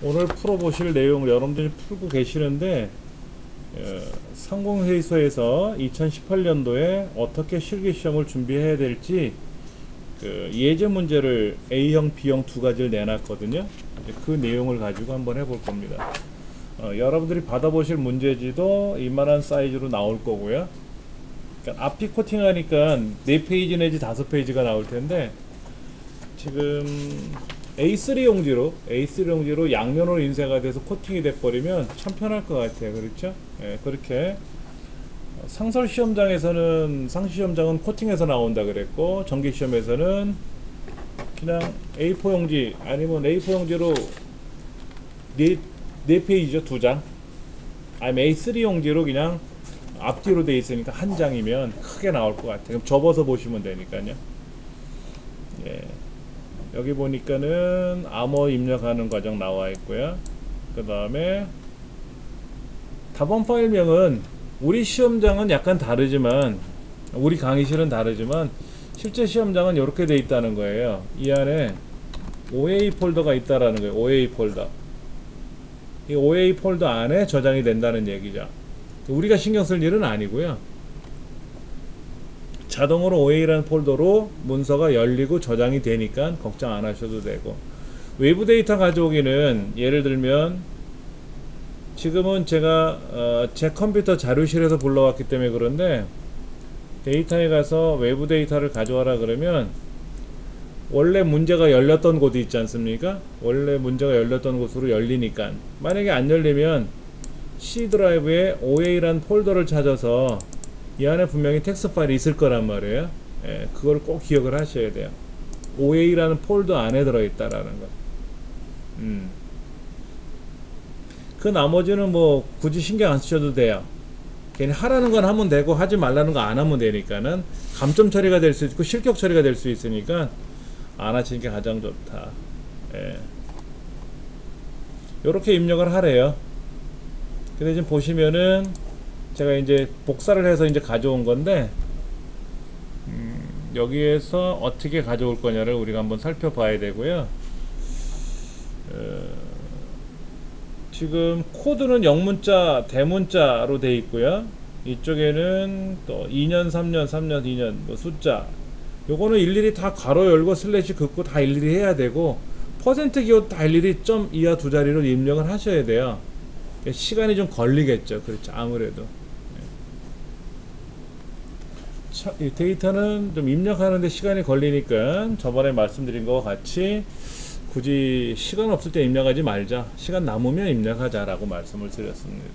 오늘 풀어보실 내용을 여러분들이 풀고 계시는데 상공회의소에서 2018년도에 어떻게 실기시험을 준비해야 될지 그 예제 문제를 A형, B형 두 가지를 내놨거든요. 그 내용을 가지고 한번 해볼 겁니다. 여러분들이 받아보실 문제지도 이만한 사이즈로 나올 거고요. 그러니까 앞뒤 코팅하니까 4페이지 내지 5페이지가 나올 텐데 지금 A3 용지로 양면으로 인쇄가 돼서 코팅이 돼버리면 참 편할 것 같아요. 그렇죠? 예, 그렇게 상설 시험장에서는 상시 시험장은 코팅해서 나온다 그랬고 정기 시험에서는 그냥 A4 용지 아니면 A4 용지로 네 페이지죠, 두 장. 아니면 A3 용지로 그냥 앞뒤로 돼 있으니까 한 장이면 크게 나올 것 같아요. 그럼 접어서 보시면 되니까요. 예. 여기 보니까는 암호 입력하는 과정 나와 있고요. 그 다음에 답안 파일명은 우리 시험장은 약간 다르지만 우리 강의실은 다르지만 실제 시험장은 이렇게 돼 있다는 거예요. 이 안에 OA 폴더가 있다라는 거예요. OA 폴더. 이 OA 폴더 안에 저장이 된다는 얘기죠. 우리가 신경 쓸 일은 아니고요. 자동으로 OA라는 폴더로 문서가 열리고 저장이 되니까 걱정 안 하셔도 되고, 외부 데이터 가져오기는 예를 들면 지금은 제가 제 컴퓨터 자료실에서 불러왔기 때문에 그런데 데이터에 가서 외부 데이터를 가져와라 그러면 원래 문제가 열렸던 곳이 있지 않습니까? 원래 문제가 열렸던 곳으로 열리니까 만약에 안 열리면 C 드라이브에 OA라는 폴더를 찾아서 이 안에 분명히 텍스트 파일이 있을 거란 말이에요. 예, 그걸 꼭 기억을 하셔야 돼요. OA라는 폴더 안에 들어있다라는 거. 그 나머지는 뭐 굳이 신경 안 쓰셔도 돼요. 괜히 하라는 건 하면 되고 하지 말라는 거 안 하면 되니까는 감점 처리가 될 수 있고 실격 처리가 될 수 있으니까 안 하시는 게 가장 좋다. 예. 요렇게 입력을 하래요. 근데 지금 보시면은 제가 이제 복사를 해서 이제 가져온 건데 여기에서 어떻게 가져올 거냐를 우리가 한번 살펴봐야 되고요. 지금 코드는 영문자, 대문자로 되어 있고요. 이쪽에는 또 2년, 3년, 3년, 2년 뭐 숫자. 요거는 일일이 다 가로 열고 슬래시 긋고 다 일일이 해야 되고 퍼센트 기호 다 일일이 점 이하 두 자리로 입력을 하셔야 돼요. 시간이 좀 걸리겠죠. 그렇죠. 아무래도. 이 데이터는 좀 입력하는데 시간이 걸리니까 저번에 말씀드린 것과 같이 굳이 시간 없을 때 입력하지 말자, 시간 남으면 입력하자 라고 말씀을 드렸습니다.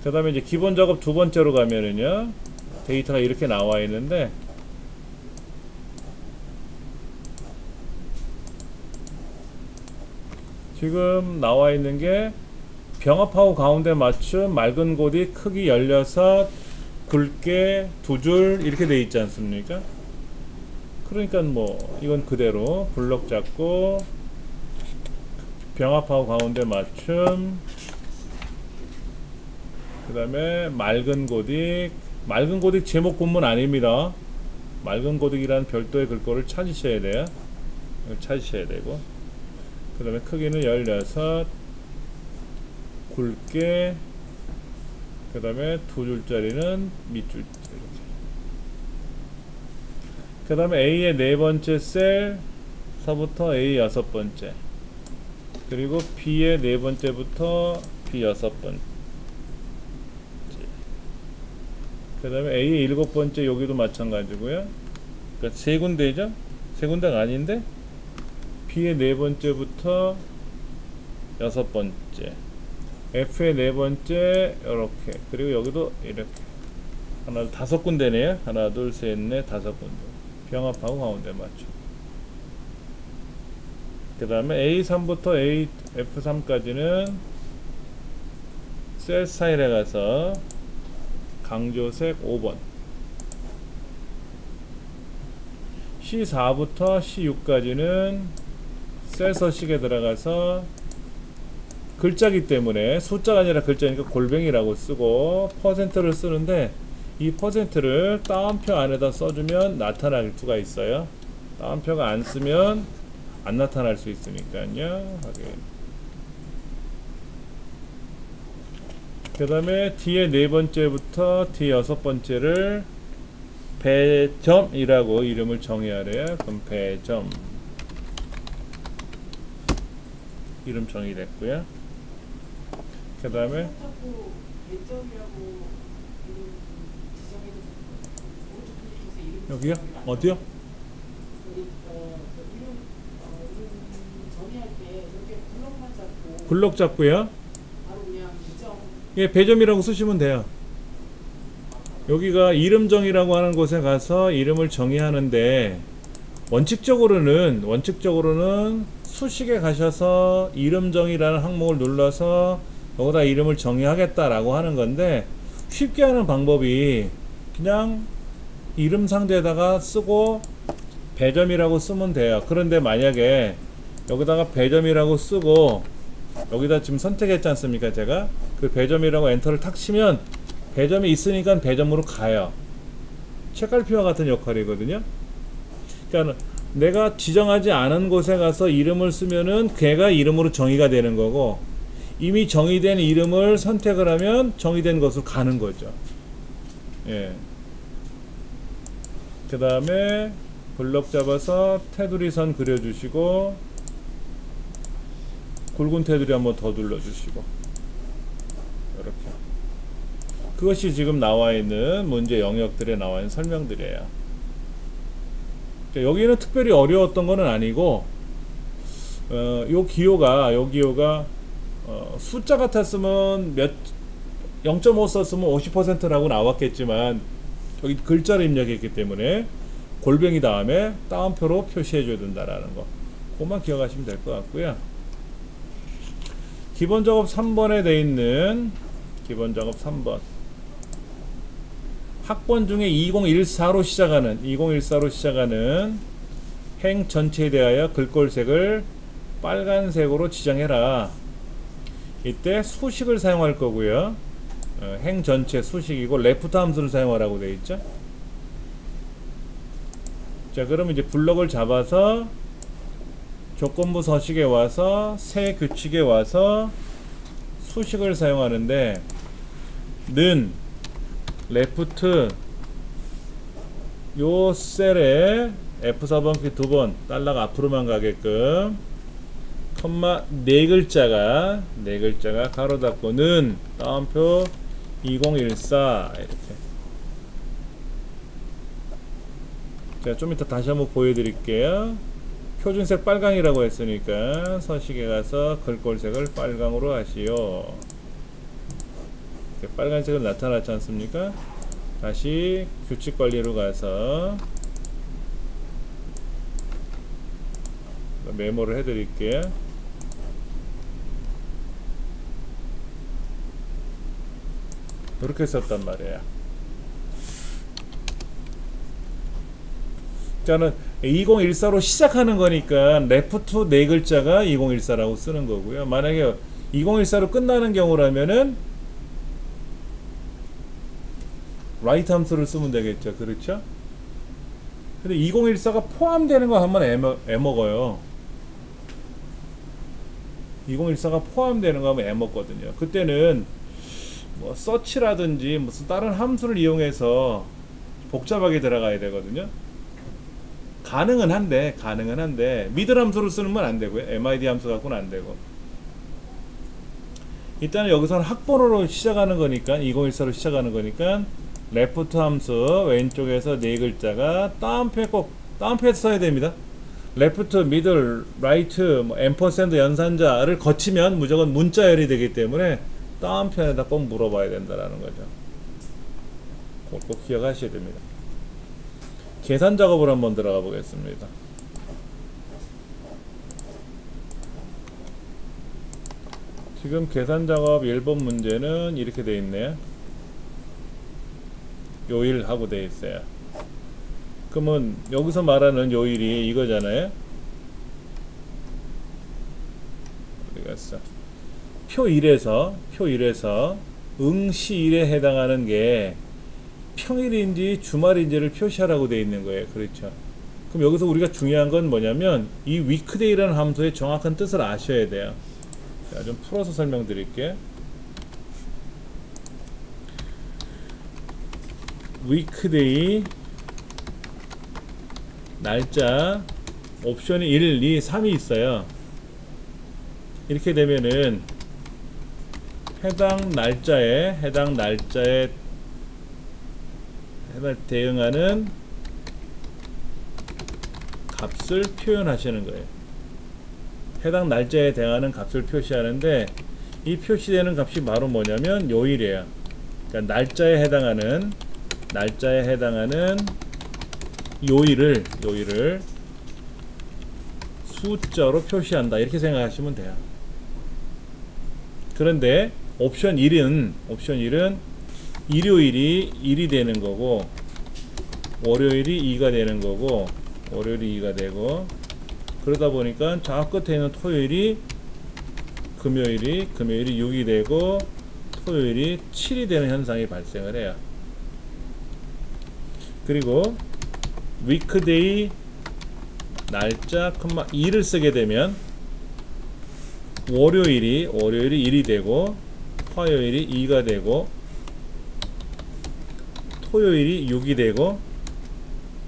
그 다음에 이제 기본 작업 두 번째로 가면은요, 데이터가 이렇게 나와 있는데 지금 나와 있는 게 병합하고 가운데 맞춤 맑은 고딕 크기 16 굵게 두 줄 이렇게 돼 있지 않습니까? 그러니까 뭐 이건 그대로 블럭 잡고 병합하고 가운데 맞춤, 그 다음에 맑은 고딕 제목 본문 아닙니다. 맑은 고딕이라는 별도의 글꼴을 찾으셔야 돼요. 찾으셔야 되고, 그 다음에 크기는 16 굵게, 그 다음에 두 줄짜리는 밑줄 이렇게. 그 다음에 A의 네 번째 셀서부터 A 여섯 번째, 그리고 B의 네 번째부터 B 여섯 번째, 그 다음에 A의 일곱 번째 여기도 마찬가지고요. 그러니까 세 군데죠? 세 군데가 아닌데 B의 네 번째부터 여섯 번째, F의 네 번째 이렇게, 그리고 여기도 이렇게 하나 다섯 군데네요. 하나 둘 셋 넷 다섯 군데 병합하고 가운데 맞춰. 그 다음에 A3부터 F3까지는 셀 스타일에 가서 강조색 5번, C4부터 C6까지는 셀 서식에 들어가서 글자기 때문에 숫자가 아니라 글자니까 골뱅이라고 쓰고 퍼센트를 쓰는데 이 퍼센트를 따옴표 안에다 써주면 나타날 수가 있어요. 따옴표가 안 쓰면 안 나타날 수 있으니까요. 확인. 그 다음에 뒤에 네 번째부터 뒤 여섯 번째를 배점이라고 이름을 정의하래요. 그럼 배점 이름 정의됐고요. 그 다음에 여기요? 어디요? 블록 잡고요. 예, 배점이라고 쓰시면 돼요. 여기가 이름정의라고 하는 곳에 가서 이름을 정의하는데 원칙적으로는 수식에 가셔서 이름정의라는 항목을 눌러서 여기다 이름을 정의하겠다라고 하는 건데, 쉽게 하는 방법이 그냥 이름 상대에다가 쓰고 배점이라고 쓰면 돼요. 그런데 만약에 여기다가 배점이라고 쓰고 여기다 지금 선택했지 않습니까? 제가 그 배점이라고 엔터를 탁 치면 배점이 있으니까 배점으로 가요. 책갈피와 같은 역할이거든요. 그러니까 내가 지정하지 않은 곳에 가서 이름을 쓰면은 걔가 이름으로 정의가 되는 거고, 이미 정의된 이름을 선택을 하면 정의된 것으로 가는 거죠. 예. 그 다음에 블럭 잡아서 테두리 선 그려주시고, 굵은 테두리 한번 더 눌러주시고, 이렇게. 그것이 지금 나와 있는 문제 영역들에 나와 있는 설명들이에요. 여기는 특별히 어려웠던 거는 아니고, 요 기호가 숫자 같았으면 0.5 썼으면 50%라고 나왔겠지만, 여기 글자를 입력했기 때문에 골뱅이 다음에 따옴표로 표시해 줘야 된다라는 거, 그것만 기억하시면 될 것 같고요. 기본 작업 3번에 돼 있는 기본 작업 3번, 학번 중에 2014로 시작하는 행 전체에 대하여 글꼴색을 빨간색으로 지정해라. 이때 수식을 사용할 거고요. 행 전체 수식이고 레프트 함수를 사용하라고 되어 있죠. 자, 그러면 이제 블럭을 잡아서 조건부 서식에 와서 새 규칙에 와서 수식을 사용하는데, 는 레프트 요 셀에 F4번키 두 번 달러가 앞으로만 가게끔 컴마 네 글자가 가로 닫고는 따옴표 2014 이렇게. 자, 좀 이따 다시 한번 보여드릴게요. 표준색 빨강이라고 했으니까 서식에 가서 글꼴색을 빨강으로 하시오. 빨간색은 나타났지 않습니까? 다시 규칙 관리로 가서 메모를 해드릴게요. 이렇게 썼단 말이에요. 저는 2014로 시작하는 거니까 레프트 네 글자가 2014라고 쓰는 거고요. 만약에 2014로 끝나는 경우라면은 라이트 함수를 쓰면 되겠죠. 그렇죠? 근데 2014가 포함되는 거 한번 애먹어요. 2014가 포함되는 거 하면 애먹거든요. 그때는 뭐 서치라든지 무슨 다른 함수를 이용해서 복잡하게 들어가야 되거든요. 가능은 한데 미들 함수를 쓰는 건 안 되고요. MID 함수 갖고는 안 되고. 일단은 여기서는 학번으로 시작하는 거니까, 2014로 시작하는 거니까 레프트 함수 왼쪽에서 네 글자가 따옴표에 꼭 따옴표에서 써야 됩니다. 레프트, 미들, 라이트, 뭐 앰퍼샌드 연산자를 거치면 무조건 문자열이 되기 때문에 따옴표에다 꼭 물어봐야 된다라는 거죠. 꼭 기억하셔야 됩니다. 계산 작업을 한번 들어가 보겠습니다. 지금 계산 작업 1번 문제는 이렇게 되어 있네요. 요일 하고 되어 있어요. 그러면 여기서 말하는 요일이 이거잖아요. 어디 갔어? 표 1에서 응시일에 해당하는 게 평일인지 주말인지를 표시하라고 되어 있는 거예요. 그렇죠? 그럼 여기서 우리가 중요한 건 뭐냐면 이 weekday라는 함수의 정확한 뜻을 아셔야 돼요. 자, 좀 풀어서 설명드릴게. weekday 날짜 옵션이 1, 2, 3이 있어요. 이렇게 되면은 해당 날짜에 대응하는 값을 표현하시는 거예요. 해당 날짜에 대응하는 값을 표시하는데 이 표시되는 값이 바로 뭐냐면 요일이에요. 그러니까 날짜에 해당하는 요일을 숫자로 표시한다. 이렇게 생각하시면 돼요. 그런데 옵션 1은 일요일이 1이 되는 거고 월요일이 2가 되는 거고 월요일이 2가 되고 그러다 보니까 저 끝에 있는 토요일이 금요일이 6이 되고 토요일이 7이 되는 현상이 발생을 해요. 그리고 weekday 날짜 2를 쓰게 되면 월요일이 1이 되고 화요일이 2가 되고 토요일이 6이 되고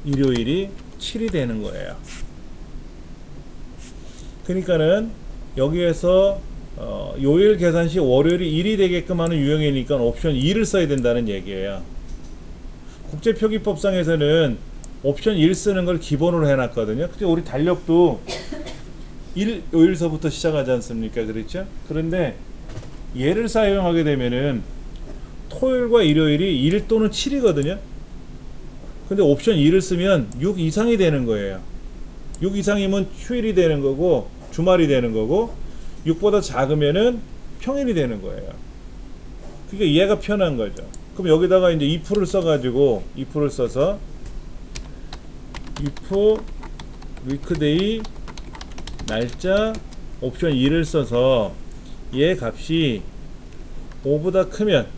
일요일이 7이 되는 거예요. 그러니까는 여기에서 요일 계산 시 월요일이 1이 되게끔 하는 유형이니까 옵션 2를 써야 된다는 얘기예요. 국제표기법상에서는 옵션 1 쓰는 걸 기본으로 해놨거든요. 근데 우리 달력도 요일서부터 시작하지 않습니까? 그렇죠? 그런데 얘를 사용하게 되면은 토요일과 일요일이 1 또는 7이거든요. 근데 옵션 2를 쓰면 6 이상이 되는 거예요. 6 이상이면 휴일이 되는 거고 주말이 되는 거고 6보다 작으면은 평일이 되는 거예요. 그게 이해가 편한 거죠. 그럼 여기다가 이제 if를 써가지고 if를 써서 if weekday 날짜 옵션 2를 써서 얘 값이 5보다 크면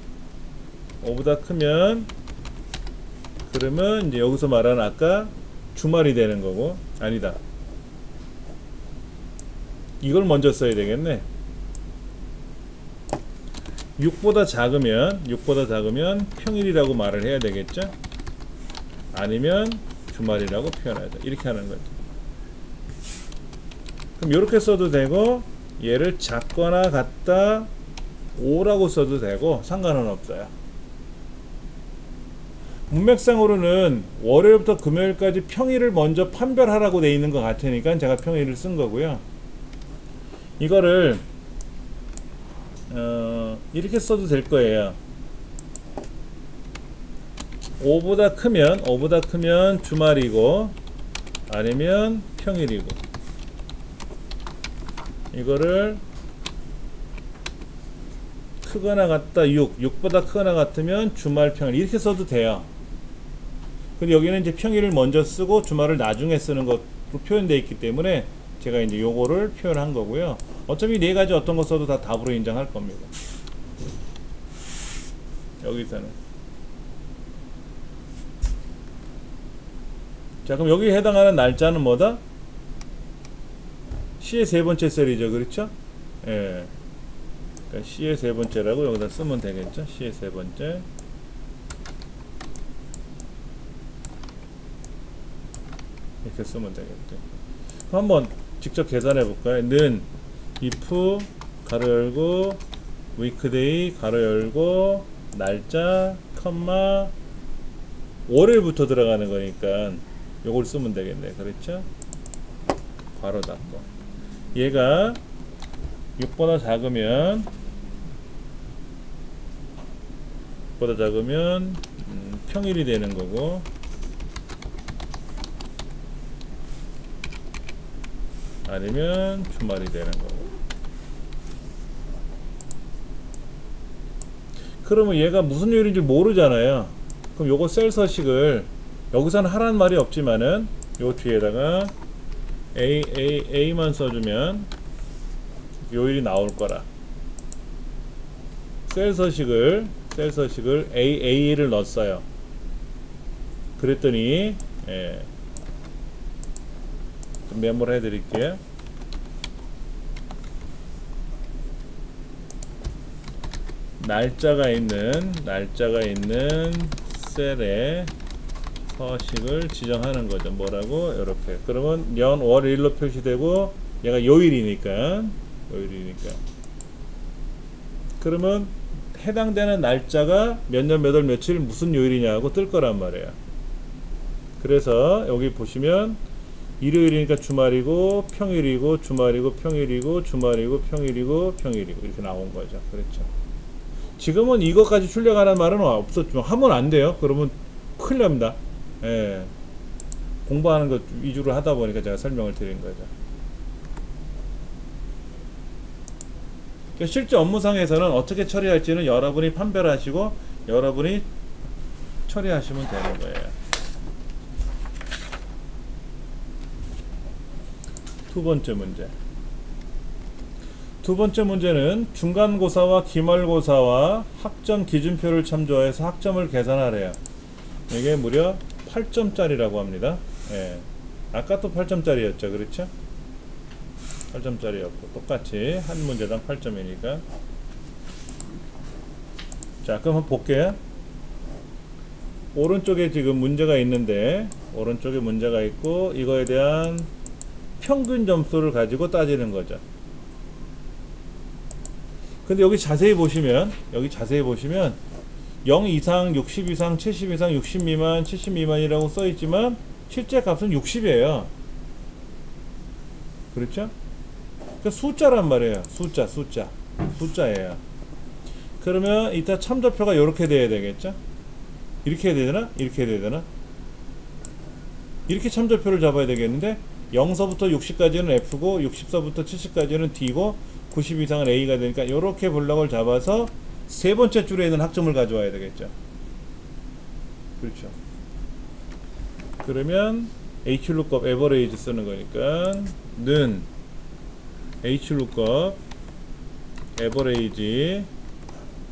그러면 이제 여기서 말하는 아까 주말이 되는 거고 아니다. 이걸 먼저 써야 되겠네. 6보다 작으면 평일이라고 말을 해야 되겠죠? 아니면 주말이라고 표현하자. 이렇게 하는 거죠. 그럼 이렇게 써도 되고 얘를 작거나 같다 5라고 써도 되고 상관은 없어요. 문맥상으로는 월요일부터 금요일까지 평일을 먼저 판별하라고 돼 있는 것 같으니까 제가 평일을 쓴 거고요. 이거를 이렇게 써도 될 거예요. 5보다 크면 주말이고 아니면 평일이고 이거를 크거나 같다 6보다 크거나 같으면 주말 평일 이렇게 써도 돼요. 근데 여기는 이제 평일을 먼저 쓰고 주말을 나중에 쓰는 것으로 표현되어 있기 때문에 제가 이제 요거를 표현한 거고요. 어차피 네 가지 어떤 거 써도 다 답으로 인정할 겁니다. 여기서는. 자, 그럼 여기에 해당하는 날짜는 뭐다? C의 세 번째 셀이죠. 그렇죠? 예. 그러니까 C의 세 번째라고 여기다 쓰면 되겠죠? C의 세 번째. 이렇게 쓰면 되겠죠. 그럼 한번 직접 계산해 볼까요? 는 if 가로 열고 weekday 가로 열고 날짜 컴마 월요일부터 들어가는 거니까 요걸 쓰면 되겠네. 그렇죠? 괄호 닫고 얘가 6보다 작으면 평일이 되는 거고 아니면 주말이 되는 거고. 그러면 얘가 무슨 요일인지 모르잖아요. 그럼 요거 셀 서식을 여기서는 하라는 말이 없지만은 요 뒤에다가 A만 써주면 요일이 나올 거라. 셀 서식을 A를 넣었어요. 그랬더니 좀 메모를 해 드릴게요. 날짜가 있는 셀에 서식을 지정하는 거죠. 뭐라고? 이렇게. 그러면 년, 월, 일로 표시되고 얘가 요일이니까. 그러면 해당되는 날짜가 몇 년, 몇 월, 며칠 무슨 요일이냐고 뜰 거란 말이에요. 그래서 여기 보시면 일요일이니까 주말이고 평일이고 주말이고 평일이고 주말이고 평일이고 이렇게 나온 거죠. 그렇죠. 지금은 이것까지 출력하는 말은 없었지만 하면 안 돼요. 그러면 큰일 납니다. 예. 공부하는 것 위주로 하다 보니까 제가 설명을 드린 거죠. 그러니까 실제 업무상에서는 어떻게 처리할지는 여러분이 판별하시고 여러분이 처리하시면 되는 거예요. 두 번째 문제는 중간고사와 기말고사와 학점 기준표를 참조해서 학점을 계산하래요. 이게 무려 8점짜리라고 합니다. 예. 아까 또 8점짜리였죠. 그렇죠? 8점짜리였고 똑같이 한 문제당 8점이니까. 자, 그럼 한번 볼게요. 오른쪽에 지금 문제가 있는데 오른쪽에 문제가 있고 이거에 대한 평균 점수를 가지고 따지는 거죠. 근데 여기 자세히 보시면 0 이상, 60 이상, 70 이상, 60 미만, 70 미만이라고 써 있지만 실제 값은 60이에요. 그렇죠? 그러니까 숫자란 말이에요. 숫자예요. 그러면 이따 참조표가 이렇게 돼야 되겠죠? 이렇게 해야 되나? 이렇게 참조표를 잡아야 되겠는데 0서부터 60까지는 F고 60서부터 70까지는 D고 90 이상은 A가 되니까 이렇게 블럭을 잡아서 세 번째 줄에 있는 학점을 가져와야 되겠죠. 그렇죠. 그러면 Hlookup average 쓰는 거니까 는 Hlookup average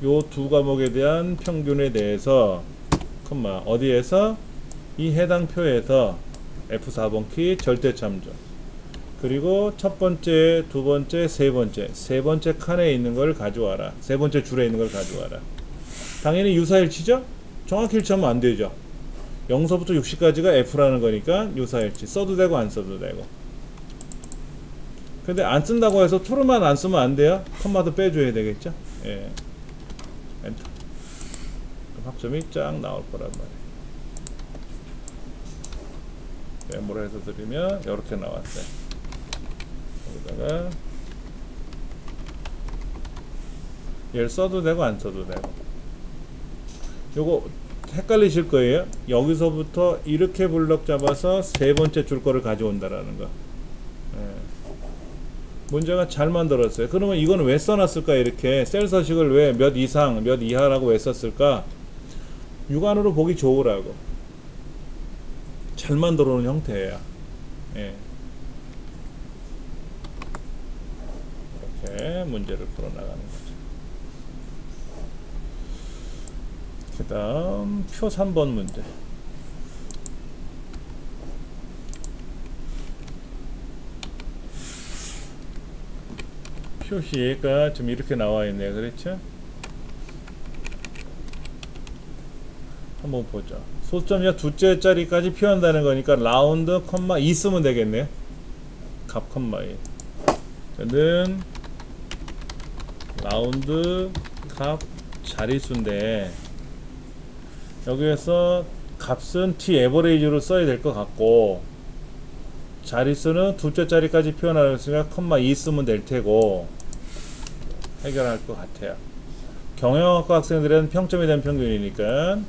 요 두 과목에 대한 평균에 대해서 어디에서 이 해당 표에서 F4번 키 절대 참조 그리고 첫 번째, 두 번째, 세 번째 칸에 있는 걸 가져와라. 세 번째 줄에 있는 걸 가져와라. 당연히 유사일치죠? 정확히 일치하면 안 되죠. 0서부터 60까지가 F라는 거니까 유사일치. 써도 되고 안 써도 되고. 근데 안 쓴다고 해서 true만 안 쓰면 안 돼요. 컴마도 빼줘야 되겠죠? 예. 엔터. 그럼 학점이 쫙 나올 거란 말이에요. 메모를 해서 드리면 이렇게 나왔어요. 여기다가 얘를 써도 되고 안 써도 되고. 요거 헷갈리실 거예요. 여기서부터 이렇게 블럭 잡아서 세 번째 줄 거를 가져온다라는 거. 예. 문제가 잘 만들었어요. 그러면 이거는 왜 써놨을까? 이렇게 셀 서식을 왜 몇 이상, 몇 이하라고 왜 썼을까? 육안으로 보기 좋으라고. 잘 만들어 놓은 형태예요. 예. 이렇게 문제를 풀어 나가는 거죠. 그 다음 표 3번 문제. 표시가 좀 이렇게 나와 있네요. 그렇죠? 한번 보죠. 소점이야 두째 자리까지 표현한다는 거니까 라운드 컴마 2 쓰면 되겠네요. 값 컴마 2. 는 라운드 값 자릿수인데 여기에서 값은 t 에버레이지로 써야 될 것 같고 자릿수는 두째 자리까지 표현하였으니까 컴마 2 쓰면 될 테고 해결할 것 같아요. 경영학과 학생들은 평점에 대한 평균이니까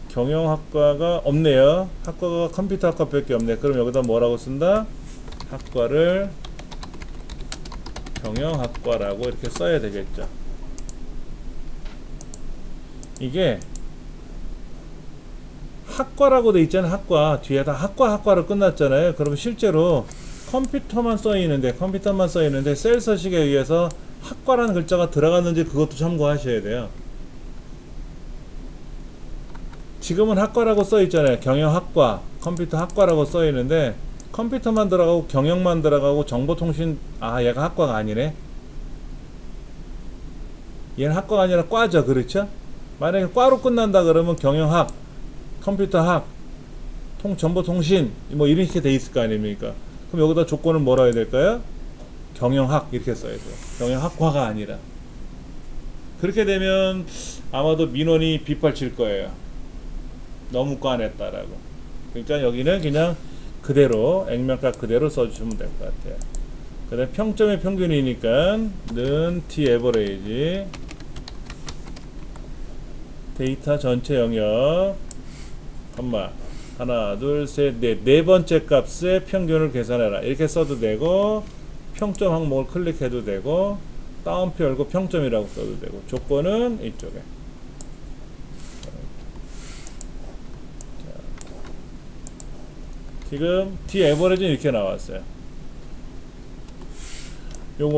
경영학과가 없네요. 학과가 컴퓨터학과 밖에 없네. 그럼 여기다 뭐라고 쓴다? 학과를 경영학과라고 이렇게 써야 되겠죠. 이게 학과라고 돼 있잖아요. 학과 뒤에다 학과로 끝났잖아요. 그러면 실제로 컴퓨터만 써 있는데 셀 서식에 의해서 학과라는 글자가 들어갔는지 그것도 참고하셔야 돼요. 지금은 학과라고 써 있잖아요. 경영학과, 컴퓨터 학과라고 써 있는데 컴퓨터만 들어가고 경영만 들어가고 정보통신, 아 얘가 학과가 아니네. 얘는 학과가 아니라 과죠. 그렇죠? 만약에 과로 끝난다 그러면 경영학, 컴퓨터학, 정보통신 뭐 이런 식으로 돼 있을 거 아닙니까? 그럼 여기다 조건을 뭐라 해야 될까요? 경영학 이렇게 써야 돼요. 경영학과가 아니라. 그렇게 되면 아마도 민원이 빗발칠 거예요. 너무 과냈다라고. 그러니까 여기는 그냥 그대로 액면값 그대로 써주시면 될 것 같아요. 그 다음 평점의 평균이니까 는 T 에버레이지 데이터 전체 영역 하나 둘셋넷 네 번째 값의 평균을 계산해라 이렇게 써도 되고, 평점 항목을 클릭해도 되고, 다운표 열고 평점이라고 써도 되고, 조건은 이쪽에. 지금 D 에버리지는 이렇게 나왔어요. 요게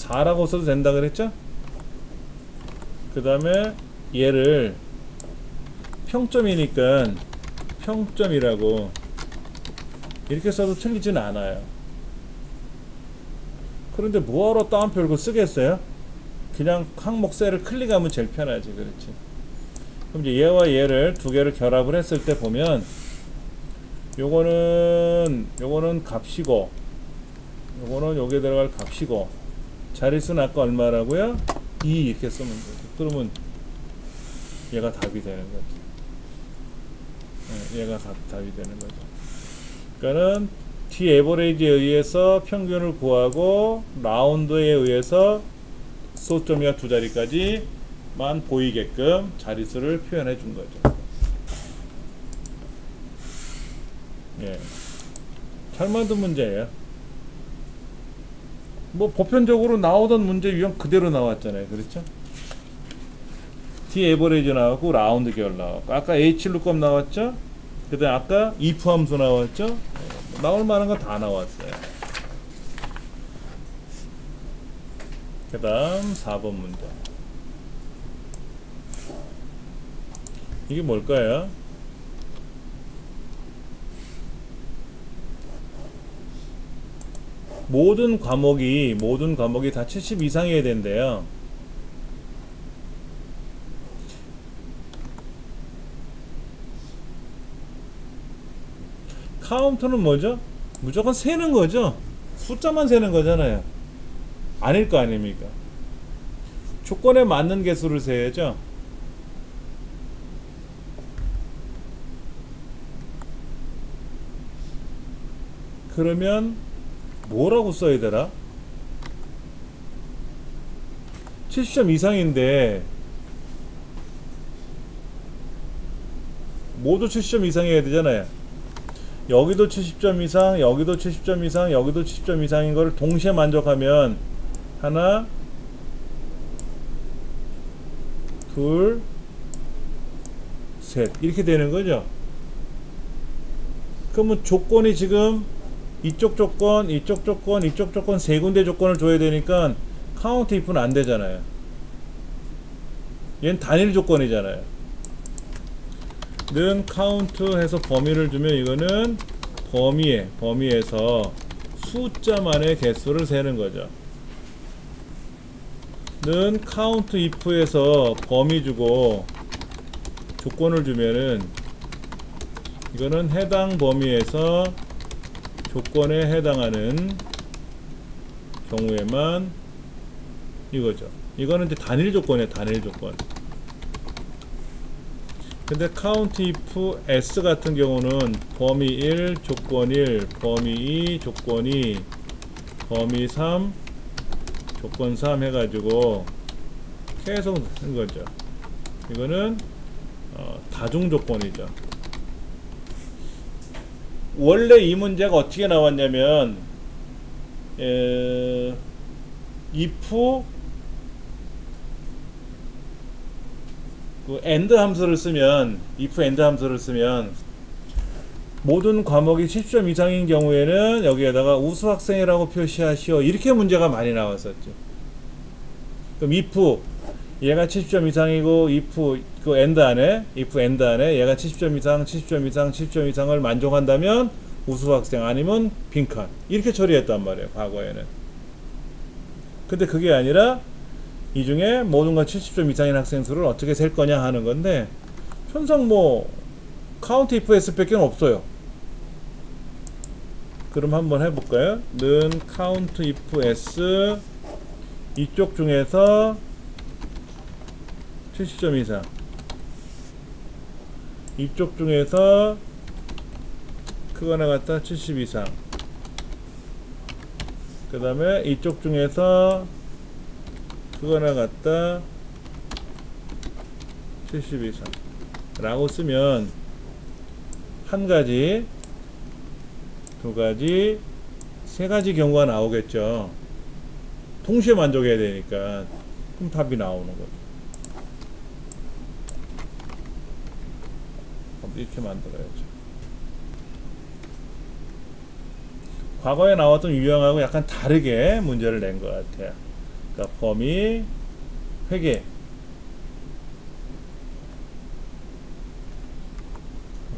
4라고 써도 된다 그랬죠? 그 다음에 얘를 평점이니까 평점이라고 이렇게 써도 틀리진 않아요. 그런데 뭐하러 다운표 열고 쓰겠어요? 그냥 항목 셀을 클릭하면 제일 편하지. 그렇지. 그럼 이제 얘와 얘를 두 개를 결합을 했을 때 보면 요거는 값이고 요거는 여기에 들어갈 값이고, 자릿수는 아까 얼마라고요? 2 이렇게 쓰면 되죠. 그러면 얘가 답이 되는 거죠. 얘가 답이 되는 거죠. 그러니까는 T 에버리지에 의해서 평균을 구하고 라운드에 의해서 소점이와 두 자리까지만 보이게끔 자릿수를 표현해 준 거죠. 예. 잘 만든 문제예요. 뭐 보편적으로 나오던 문제 유형 그대로 나왔잖아요. 그렇죠? T 에버리지 나왔고 라운드 계열 나왔고, 아까 H lookup 나왔죠? 그 다음에 아까 if 함수 나왔죠? 나올 만한 거 다 나왔어요. 그 다음 4번 문제. 이게 뭘까요? 모든 과목이 다 70 이상이어야 된대요. 카운트는 뭐죠? 무조건 세는 거죠. 숫자만 세는 거잖아요. 아닐 거 아닙니까? 조건에 맞는 개수를 세야죠. 그러면 뭐라고 써야 되나? 70점 이상인데 모두 70점 이상이어야 되잖아요. 여기도 70점 이상, 여기도 70점 이상, 여기도 70점 이상인 거를 동시에 만족하면 하나, 둘, 셋 이렇게 되는 거죠. 그러면 조건이 지금 이쪽 조건, 이쪽 조건, 이쪽 조건 세 군데 조건을 줘야 되니까 카운트 if는 안 되잖아요. 얘는 단일 조건이잖아요. 는 카운트 해서 범위를 주면 이거는 범위에서 숫자만의 개수를 세는 거죠. 는 카운트 if에서 범위 주고 조건을 주면은 이거는 해당 범위에서 조건에 해당하는 경우에만 이거죠. 이거는 이제 단일 조건이에요. 단일 조건. 근데 count if s 같은 경우는 범위 1 조건 1 범위 2 조건 2 범위 3 조건 3 해가지고 계속 쓴 거죠. 이거는 다중 조건이죠. 원래 이 문제가 어떻게 나왔냐면 if AND 함수를 쓰면 모든 과목이 10점 이상인 경우에는 여기에다가 우수 학생이라고 표시하시오 이렇게 문제가 많이 나왔었죠. 그럼 if 얘가 70점 이상이고 if 그 end 안에 얘가 70점 이상, 70점 이상, 70점 이상을 만족한다면 우수 학생 아니면 빈칸 이렇게 처리했단 말이에요. 과거에는. 근데 그게 아니라 이 중에 모든가 70점 이상인 학생 수를 어떻게 셀 거냐 하는 건데 현상 뭐 count if s 밖에 없어요. 그럼 한번 해볼까요? 는 count if s 이쪽 중에서 70점 이상 이쪽 중에서 크거나 같다 70 이상 그 다음에 이쪽 중에서 크거나 같다 70 이상 라고 쓰면 한 가지 두 가지 세 가지 경우가 나오겠죠. 동시에 만족해야 되니까 그럼 답이 나오는 거죠. 이렇게 만들어야죠. 과거에 나왔던 유형하고 약간 다르게 문제를 낸 것 같아요. 그러니까 범위, 회계.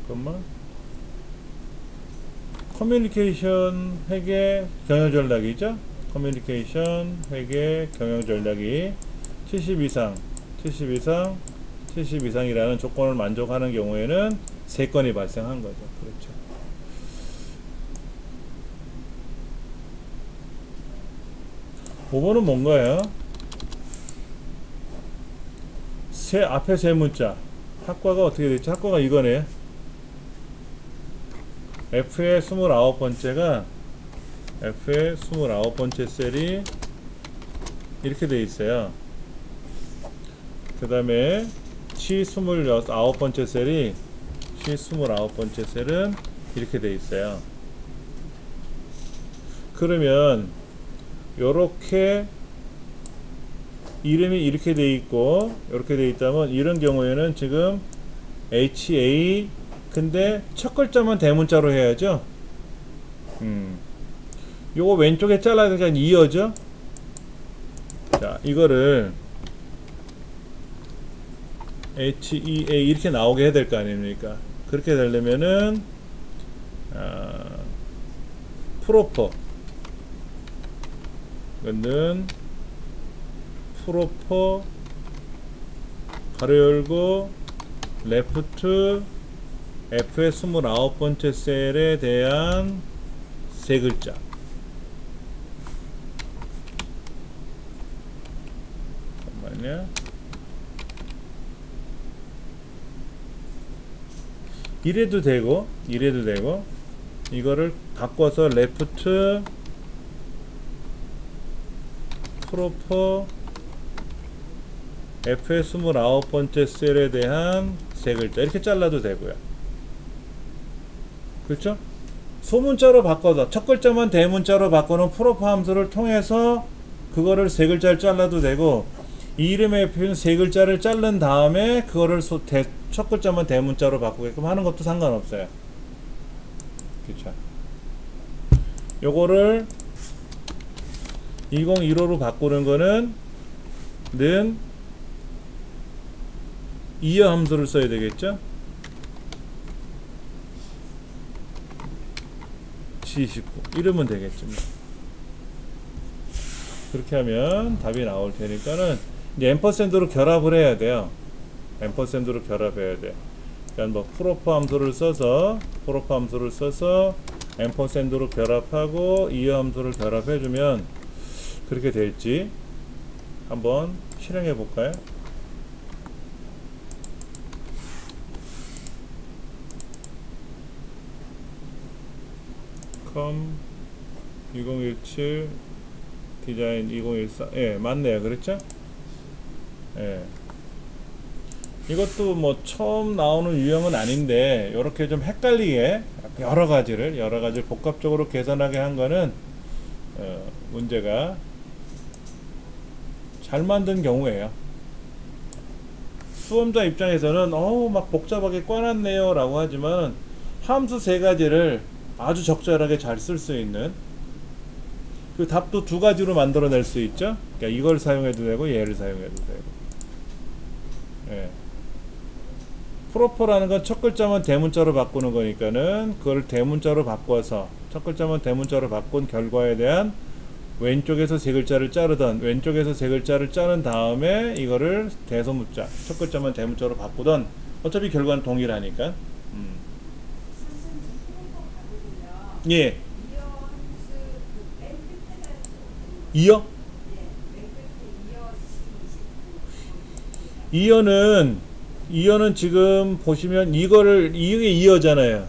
잠깐만. 커뮤니케이션, 회계, 경영 전략이죠. 커뮤니케이션, 회계, 경영 전략이 70 이상, 70 이상, 70 이상이라는 조건을 만족하는 경우에는 3건이 발생한 거죠. 그렇죠. 그거는 뭔가요? 앞에 세 문자. 학과가 어떻게 됐지? 학과가 이거네. F의 29번째가 F의 29번째 셀이 이렇게 돼 있어요. 그 다음에 C 29번째 셀이 C 29번째 셀은 이렇게 돼 있어요. 그러면 요렇게 이름이 이렇게 돼 있고 이렇게 돼 있다면 이런 경우에는 지금 HA 근데 첫 글자만 대문자로 해야죠. 요거 왼쪽에 잘라야 되니까 이어죠. 자, 이거를 HEA 이렇게 나오게 해야 될 거 아닙니까? 그렇게 되려면은 프로퍼 이거는 프로퍼 가로 열고 레프트 F의 29번째 셀에 대한 세 글자. 잠깐만요. 이래도 되고 이거를 바꿔서 레프트 프로퍼 F의 29번째 셀에 대한 세 글자 이렇게 잘라도 되고요. 그렇죠? 소문자로 바꿔서 첫 글자만 대문자로 바꾸는 프로퍼 함수를 통해서 그거를 세 글자를 잘라도 되고 이 이름의 표현 세 글자를 자른 다음에 그거를 첫 글자만 대문자로 바꾸게끔 하는 것도 상관없어요. 그렇죠? 요거를 2015로 바꾸는 거는 는 이어 함수를 써야 되겠죠? G19 이러면 되겠죠. 그렇게 하면 답이 나올 테니까는 이제 앰퍼샌드로 결합을 해야 돼요. 앰퍼샌드로 결합해야 돼. 그러니까 뭐 프로퍼 함수를 써서 앰퍼샌드로 결합하고 이어 함수를 결합해주면 그렇게 될지 한번 실행해 볼까요? 컴 2017 디자인 2014 예 맞네요. 그렇죠? 예 이것도 뭐 처음 나오는 유형은 아닌데 이렇게 좀 헷갈리게 여러 가지를 복합적으로 계산하게 한 거는 문제가 잘 만든 경우에요. 수험자 입장에서는 막 복잡하게 꽈놨네요 라고 하지만 함수 세 가지를 아주 적절하게 잘 쓸 수 있는 그 답도 두 가지로 만들어낼 수 있죠. 그러니까 이걸 사용해도 되고 얘를 사용해도 되고 예. 프로퍼라는 건 첫 글자만 대문자로 바꾸는 거니까는 그걸 대문자로 바꿔서 첫 글자만 대문자로 바꾼 결과에 대한 왼쪽에서 세 글자를 자르던 왼쪽에서 세 글자를 자른 다음에 이거를 대소문자 첫 글자만 대문자로 바꾸던 어차피 결과는 동일하니까. 예. 이어? 이어는 지금 보시면 이거를 이게 이어잖아요.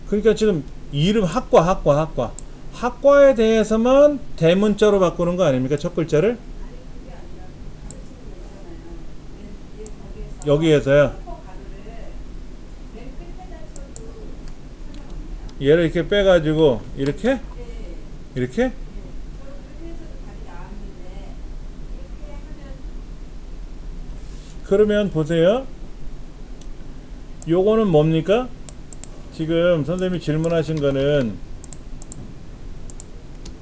그러니까 지금 이름 학과에 대해서만 대문자로 바꾸는 거 아닙니까? 첫 글자를 여기에서요. 얘를 이렇게 빼가지고 이렇게 그러면 보세요. 요거는 뭡니까? 지금 선생님이 질문하신 거는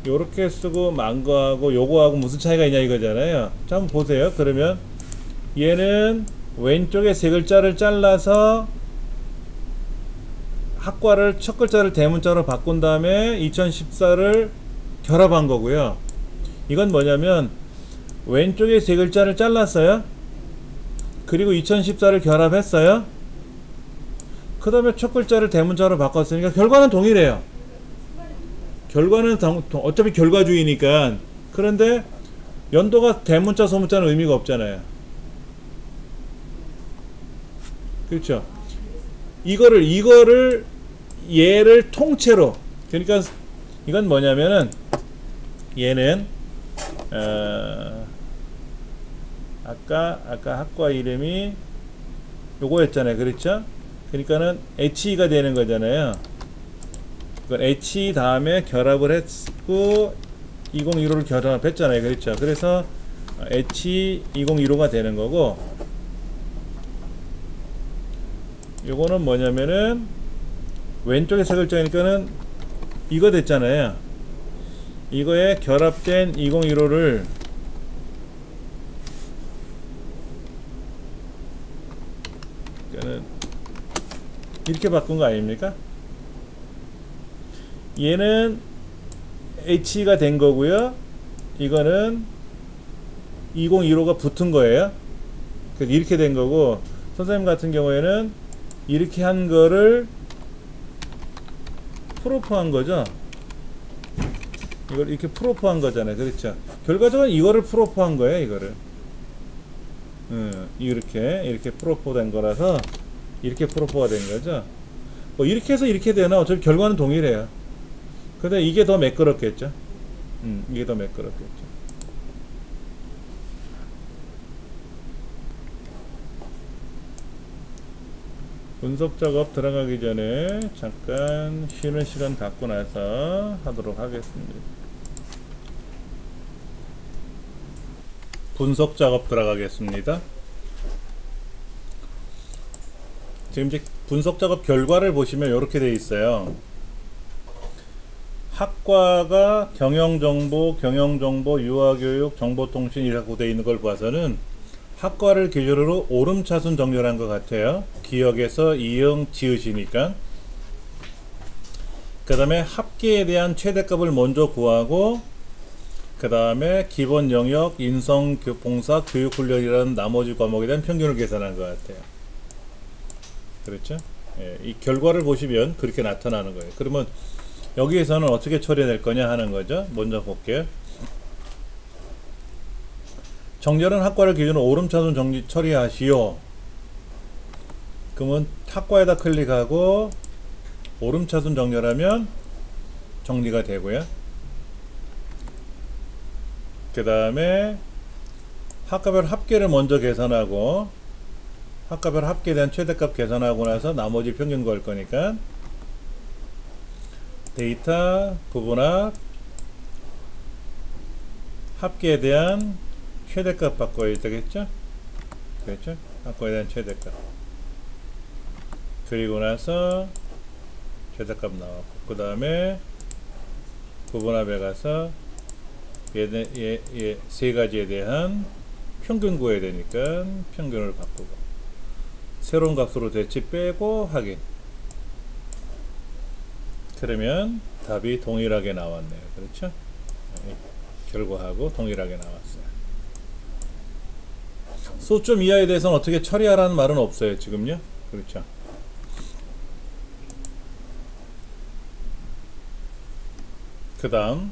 요렇게 쓰고 만 거하고 요거하고 무슨 차이가 있냐 이거잖아요. 자, 한번 보세요. 그러면 얘는 왼쪽에 세 글자를 잘라서 학과를 첫 글자를 대문자로 바꾼 다음에 2014를 결합한 거고요. 이건 뭐냐면 왼쪽에 세 글자를 잘랐어요. 그리고 2014를 결합했어요. 그 다음에 첫 글자를 대문자로 바꿨으니까 결과는 동일해요. 결과는 어차피 결과주의니까. 그런데 연도가 대문자 소문자는 의미가 없잖아요. 그렇죠. 이거를 얘를 통째로, 그러니까 이건 뭐냐면은 얘는 아까 학과 이름이 요거였잖아요. 그렇죠? 그러니까는 HE가 되는 거잖아요. 이건 HE 다음에 결합을 했고 2015를 결합했잖아요. 그렇죠? 그래서 HE 2015가 되는 거고, 요거는 뭐냐면은 왼쪽에 세 글자니까는 이거 됐잖아요. 이거에 결합된 2015를 이렇게 바꾼 거 아닙니까? 얘는 HE가 된 거고요. 이거는 2015가 붙은 거예요. 그래서 이렇게 된 거고, 선생님 같은 경우에는 이렇게 한 거를 프로포한 거죠. 이걸 이렇게 프로포한 거잖아요. 그렇죠? 결과적으로 이거를 프로포한 거예요. 이거를 이렇게 프로포된 거라서 이렇게 프로포가 된 거죠. 뭐 이렇게 해서 이렇게 되나 어차피 결과는 동일해요. 근데 이게 더 매끄럽겠죠. 이게 더 매끄럽겠죠. 분석 작업 들어가기 전에 잠깐 쉬는 시간 갖고 나서 하도록 하겠습니다. 분석 작업 들어가겠습니다. 지금 이제 분석 작업 결과를 보시면 이렇게 되어 있어요. 학과가 경영정보, 유아교육, 정보통신이라고 되어 있는 걸 봐서는 학과를 기준으로 오름차순 정렬한 것 같아요. 기역에서 이응, 지읒이니까. 그 다음에 합계에 대한 최대값을 먼저 구하고, 그 다음에 기본 영역, 인성, 봉사, 교육훈련이라는 나머지 과목에 대한 평균을 계산한 것 같아요. 그렇죠? 예, 이 결과를 보시면 그렇게 나타나는 거예요. 그러면 여기에서는 어떻게 처리될 거냐 하는 거죠. 먼저 볼게요. 정렬은 학과를 기준으로 오름차순 처리하시오. 그러면 학과에다 클릭하고 오름차순 정렬하면 정리가 되고요. 그 다음에 학과별 합계를 먼저 계산하고, 학과별 합계에 대한 최대값 계산하고 나서 나머지 평균 걸 거니까 데이터 부분합 합계에 대한 최대값 바꿔야 되겠죠? 그렇죠? 학과에 대한 최대값. 그리고 나서 최대값 나왔고, 그 다음에 부분합에 가서 세 가지에 대한 평균 구해야 되니까 평균을 바꾸고, 새로운 값으로 대치 빼고 확인. 그러면 답이 동일하게 나왔네요. 그렇죠? 결과하고 동일하게 나왔어요. 소점 이하에 대해서는 어떻게 처리하라는 말은 없어요. 지금요. 그렇죠. 그 다음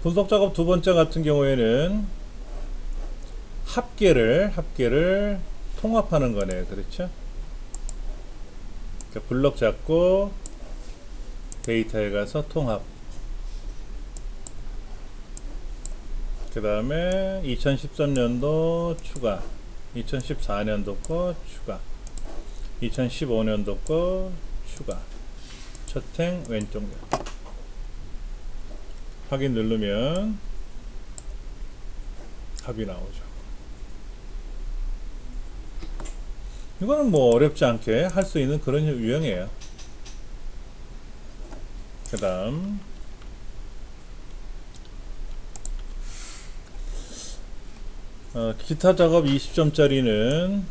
분석 작업 두 번째 같은 경우에는 합계를 통합하는 거네요. 그렇죠? 그러니까 블럭 잡고 데이터에 가서 통합. 그 다음에 2013년도 추가, 2014년도 거 추가, 2015년도 거 추가. 첫 행 왼쪽 확인 누르면 답이 나오죠. 이거는 뭐 어렵지 않게 할 수 있는 그런 유형이에요. 그 다음 기타 작업 20점짜리는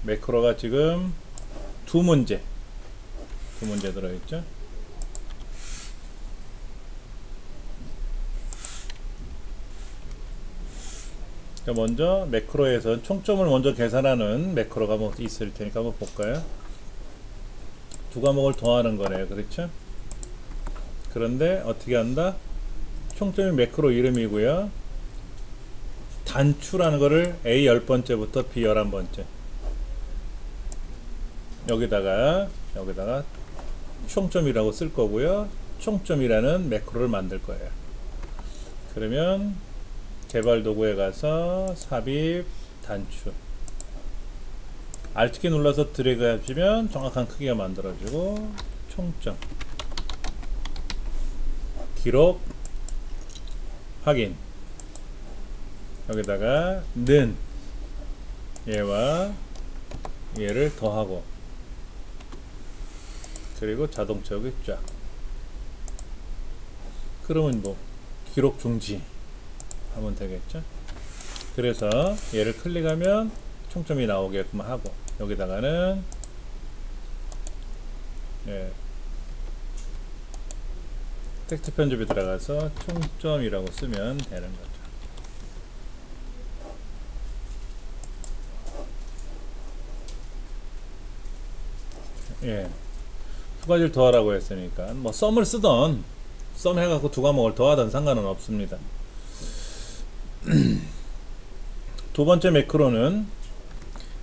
매크로가 지금 두 문제 들어있죠. 먼저 매크로에서 총점을 먼저 계산하는 매크로가 뭐 있을 테니까 한번 볼까요. 두 과목을 더하는 거네요. 그렇죠? 그런데 어떻게 한다? 총점이 매크로 이름이고요. 단추라는 거를 A 10번째부터 B 11번째 여기다가 총점이라고 쓸 거고요. 총점이라는 매크로를 만들 거예요. 그러면 개발 도구에 가서 삽입 단추 Alt키 눌러서 드래그 하시면 정확한 크기가 만들어지고, 총점 기록 확인, 여기다가 는 얘와 얘를 더하고, 그리고 자동 채우기 쫙. 그러면 뭐 기록 중지 하면 되겠죠. 그래서 얘를 클릭하면 총점이 나오게끔 하고, 여기다가는 텍스트 편집에 들어가서 총점이라고 쓰면 되는 거죠. 두 가지를 더하라고 했으니까 뭐 썸을 쓰던 썸 해갖고 두 과목을 더하던 상관은 없습니다. 두 번째 매크로는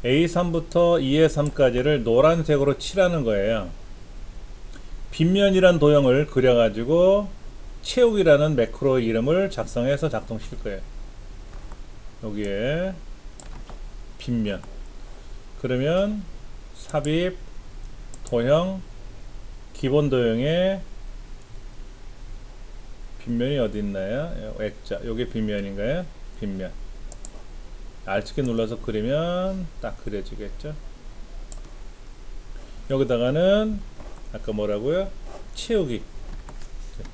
A3부터 2의 3까지를 노란색으로 칠하는 거예요. 빗면이란 도형을 그려가지고 채우기라는 매크로 이름을 작성해서 작동시킬 거예요. 여기에 빗면. 그러면 삽입 도형, 기본 도형에 빗면이 어디 있나요? 액자. 요게 빗면인가요? 빗면. Alt키 눌러서 그리면 딱 그려지겠죠. 여기다가는 아까 뭐라고요?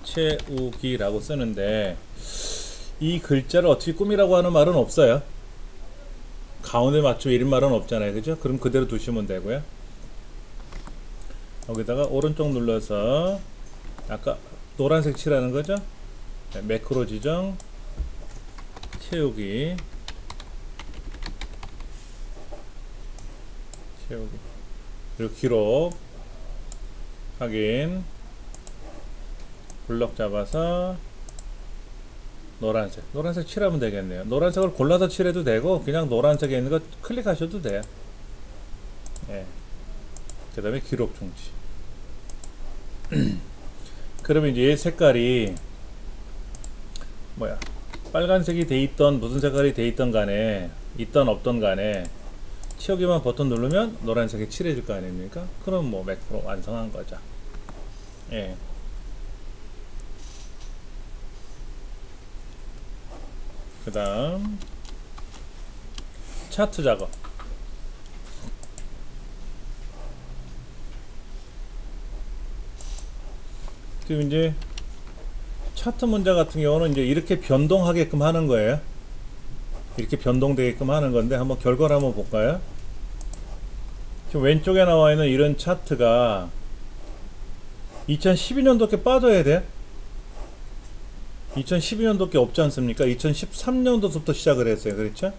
채우기라고 쓰는데, 이 글자를 어떻게 꾸미라고 하는 말은 없어요. 가운데 맞추고 이런 말은 없잖아요. 그죠? 그럼 그대로 두시면 되고요. 여기다가 오른쪽 눌러서 아까 노란색 칠하는 거죠? 매크로 지정, 채우기, 그리고 기록 확인, 블럭 잡아서 노란색 칠하면 되겠네요. 노란색을 골라서 칠해도 되고 그냥 노란색에 있는 거 클릭하셔도 돼요. 그 다음에 기록 중지. 그러면 이제 색깔이 빨간색이 돼 있던 무슨 색깔이 돼 있던 간에, 있던 없던 간에 채우기만 버튼 누르면 노란색이 칠해질 거 아닙니까? 그럼 뭐 매크로 완성한 거죠. 그 다음 차트 작업. 지금 이제 차트 문제 같은 경우는 이제 이렇게 변동하게끔 하는 거예요. 이렇게 변동되게끔 하는 건데 한번 결과를 한번 볼까요? 지금 왼쪽에 나와 있는 이런 차트가 2012년도께 빠져야 돼. 2012년도께 없지 않습니까? 2013년도부터 시작을 했어요. 그렇죠?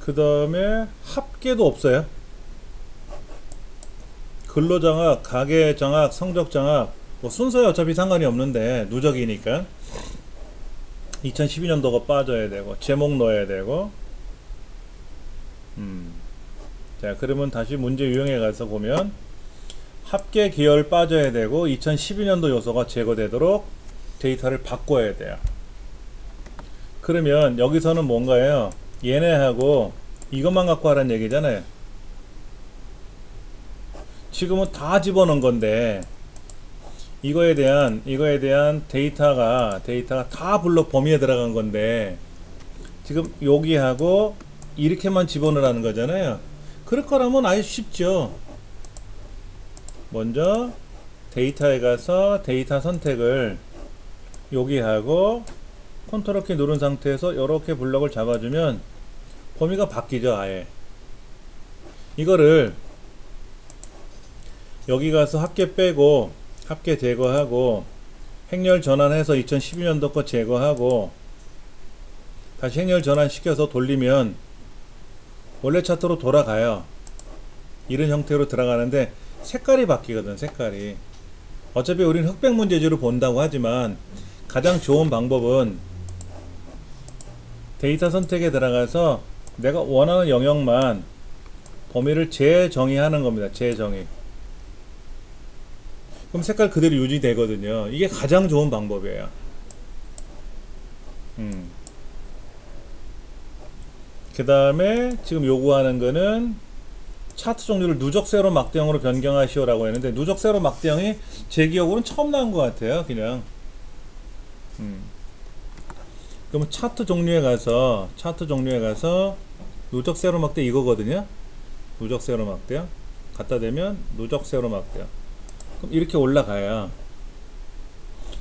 그 다음에 합계도 없어요. 근로장악, 가계장악, 성적장악 뭐 순서에 어차피 상관이 없는데 누적이니까 2012년도가 빠져야 되고 제목 넣어야 되고 자 그러면 다시 문제 유형에 가서 보면 합계 계열 빠져야 되고 2012년도 요소가 제거되도록 데이터를 바꿔야 돼요. 그러면 여기서는 뭔가요? 얘네하고 이것만 갖고 하라는 얘기잖아요. 지금은 다 집어넣은 건데 이거에 대한 데이터가 다 블록 범위에 들어간 건데 지금 여기하고 이렇게만 집어넣으라는 거잖아요. 그럴 거라면 아주 쉽죠. 먼저 데이터에 가서 데이터 선택을 여기하고 컨트롤 키 누른 상태에서 이렇게 블럭을 잡아주면 범위가 바뀌죠. 아예 이거를 여기 가서 합계 빼고 합계 제거하고 행렬 전환해서 2012년도 거 제거하고 다시 행렬 전환 시켜서 돌리면 원래 차트로 돌아가요. 이런 형태로 들어가는데 색깔이 바뀌거든. 색깔이 어차피 우리는 흑백 문제지로 본다고 하지만 가장 좋은 방법은 데이터 선택에 들어가서 내가 원하는 영역만 범위를 재정의하는 겁니다. 재정의. 그럼 색깔 그대로 유지되거든요. 이게 가장 좋은 방법이에요. 그 다음에 지금 요구하는 거는 차트 종류를 누적 세로 막대형으로 변경하시오 라고 했는데 누적 세로 막대형이 제 기억으로는 처음 나온 것 같아요. 그냥 그러면 차트 종류에 가서 누적 세로 막대 이거거든요. 누적 세로 막대형 갖다 대면 누적 세로 막대형 그럼 이렇게 올라가요.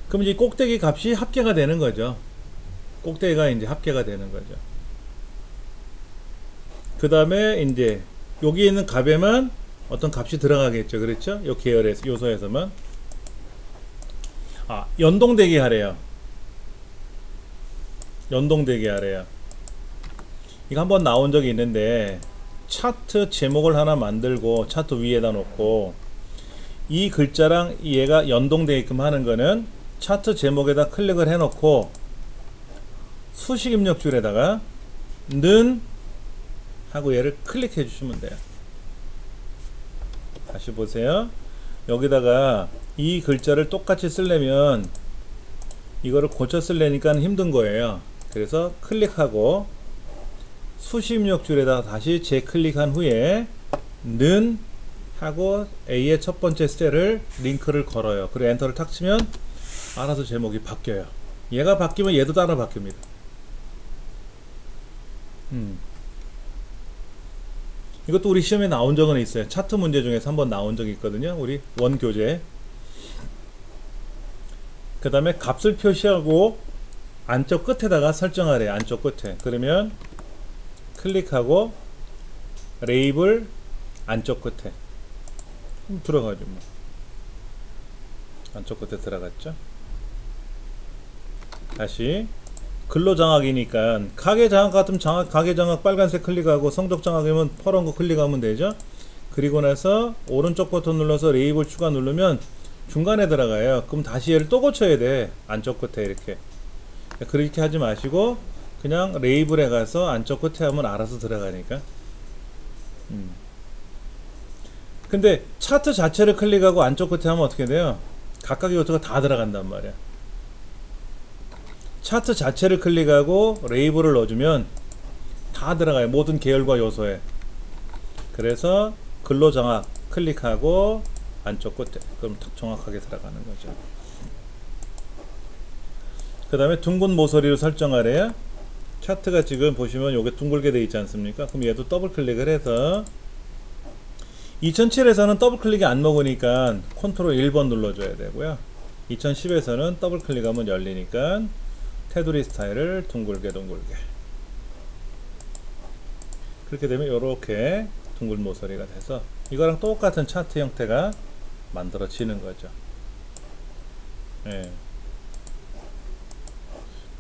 그럼 이제 꼭대기 값이 합계가 되는 거죠. 꼭대기가 이제 합계가 되는 거죠. 그 다음에 이제 여기 있는 값에만 어떤 값이 들어가겠죠. 그렇죠? 요 계열에서 요소에서만 연동되게 하래요. 연동되게 하래요. 이거 한번 나온 적이 있는데 차트 제목을 하나 만들고 차트 위에다 놓고 이 글자랑 얘가 연동되게끔 하는 거는 차트 제목에다 클릭을 해 놓고 수식 입력 줄에다가 는 하고 얘를 클릭해 주시면 돼요. 다시 보세요. 여기다가 이 글자를 똑같이 쓰려면 이거를 고쳐 쓰려니까 힘든 거예요. 그래서 클릭하고 수식 입력 줄에다가 다시 재클릭한 후에 는 하고 A의 첫 번째 셀을 링크를 걸어요. 그리고 엔터를 탁 치면 알아서 제목이 바뀌어요. 얘가 바뀌면 얘도 따라 바뀝니다. 이것도 우리 시험에 나온 적은 있어요. 차트 문제 중에서 한번 나온 적이 있거든요. 우리 원교재. 그 다음에 값을 표시하고 안쪽 끝에다가 설정하래요. 안쪽 끝에. 그러면 클릭하고 레이블 안쪽 끝에 들어가죠. 뭐. 안쪽 끝에 들어갔죠. 다시 근로장악이니까 가계장악 같으면 가계장악 빨간색 클릭하고 성적장악이면 파란 거 클릭하면 되죠. 그리고 나서 오른쪽 버튼 눌러서 레이블 추가 누르면 중간에 들어가요. 그럼 다시 얘를 또 고쳐야 돼. 안쪽 끝에 이렇게. 그렇게 하지 마시고 그냥 레이블에 가서 안쪽 끝에 하면 알아서 들어가니까. 근데 차트 자체를 클릭하고 안쪽 끝에 하면 어떻게 돼요? 각각의 요소가 다 들어간단 말이야. 차트 자체를 클릭하고 레이블을 넣어주면 다 들어가요. 모든 계열과 요소에. 그래서 근로장악 클릭하고 안쪽 끝에 그럼 딱 정확하게 들어가는 거죠. 그 다음에 둥근 모서리로 설정하래요. 차트가 지금 보시면 요게 둥글게 되어 있지 않습니까? 그럼 얘도 더블 클릭을 해서 2007에서는 더블 클릭이 안 먹으니까 컨트롤 1번 눌러줘야 되고요. 2010에서는 더블 클릭하면 열리니까 테두리 스타일을 둥글게 그렇게 되면 이렇게 둥글 모서리가 돼서 이거랑 똑같은 차트 형태가 만들어지는 거죠. 예.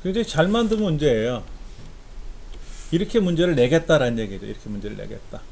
굉장히 잘 만든 문제예요. 이렇게 문제를 내겠다라는 얘기죠. 이렇게 문제를 내겠다.